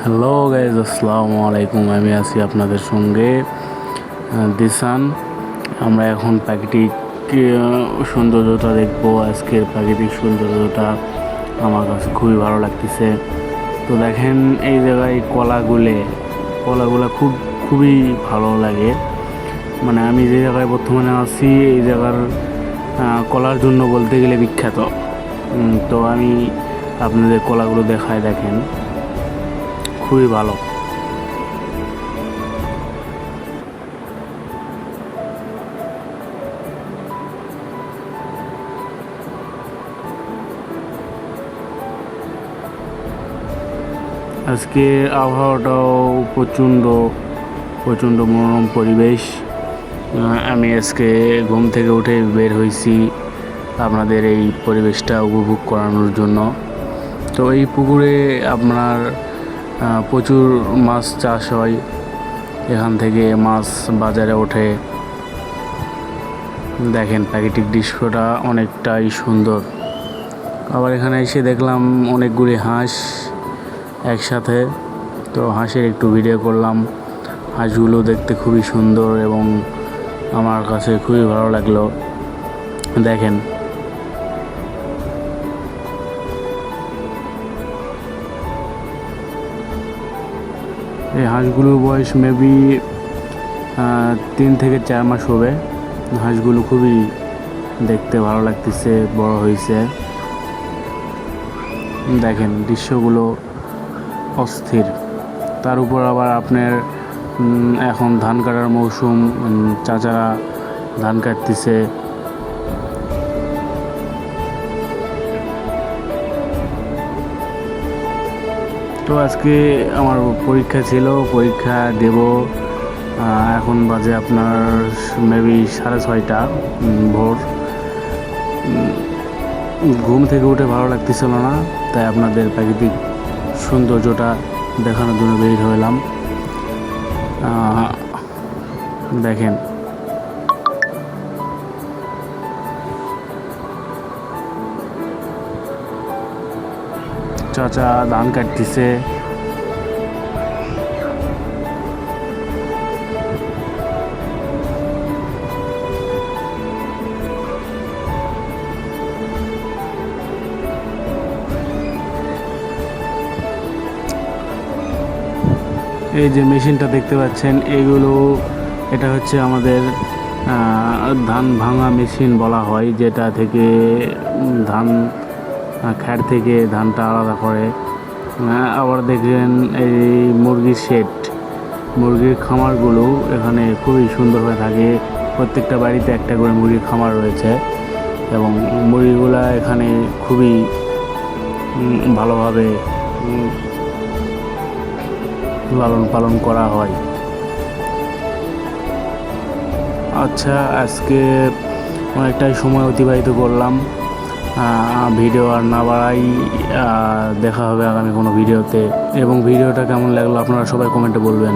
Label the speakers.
Speaker 1: Hello guys, আসসালামু আলাইকুম। আমি আছি আপনাদের সঙ্গে দিসান। আমরা এখন প্রাকৃতিক সৌন্দর্যটা দেখব। আজকের প্রাকৃতিক সৌন্দর্যটা আমার কাছে খুবই ভালো লাগতেছে। তো দেখেন, এই জায়গায় কলাগুলো খুবই ভালো লাগে। মানে আমি যে জায়গায় বর্তমানে আছি, এই জায়গার কলার জন্য বলতে গেলে বিখ্যাত। তো আমি আপনাদের কলাগুলো দেখায়, দেখেন খুবই ভালো। আজকে আবহাওয়াটাও প্রচণ্ড মনোরম পরিবেশ। আমি আজকে ঘুম থেকে উঠে বের হয়েছি আপনাদের এই পরিবেশটা উপভোগ করানোর জন্য। তো এই পুকুরে আপনার প্রচুর মাছ চাষ হয়। এখান থেকে মাছ বাজারে ওঠে। দেখেন প্রাকৃতিক দৃশ্যটা অনেকটাই সুন্দর। আবার এখানে এসে দেখলাম অনেকগুলি হাঁস একসাথে। তো হাঁসের একটু ভিডিও করলাম। হাঁসগুলো দেখতে খুবই সুন্দর এবং আমার কাছে খুবই ভালো লাগলো। দেখেন, এই হাঁসগুলোর বয়স মেবি 3 থেকে 4 মাস হবে। হাঁসগুলো খুবই দেখতে ভালো লাগতেছে, বড় হয়েছে। দেখেন দৃশ্যগুলো অস্থির। তার উপর আবার আপনার এখন ধান কাটার মৌসুম, চাচারা ধান কাটতেছে। তো আজকে আমার পরীক্ষা ছিল, পরীক্ষা দেব। এখন বাজে আপনার মেবি 6:30 ভোর। ঘুম থেকে উঠে ভালো লাগতেছিল না, তাই আপনাদের প্রাকৃতিক সৌন্দর্যটা দেখানোর জন্য বের হলাম। দেখেন, চাচা ধান কাটতেছে। এই যে মেশিনটা দেখতে পাচ্ছেন, এটা হচ্ছে আমাদের ধান ভাঙা মেশিন বলা হয়, যেটা থেকে ধান খ্যার থেকে ধানটা আলাদা করে। আবার দেখলেন এই মুরগির খামারগুলো এখানে খুবই সুন্দর হয়ে থাকে। প্রত্যেকটা বাড়িতে একটা করে মুরগির খামার রয়েছে এবং মুরগিগুলা এখানে খুবই ভালোভাবে লালন পালন করা হয়। আচ্ছা, আজকে অনেকটাই সময় অতিবাহিত করলাম। ভিডিও আর না বাড়াই, দেখা হবে আগামী কোনো ভিডিওতে। এবং ভিডিওটা কেমন লাগলো আপনারা সবাই কমেন্টে বলবেন।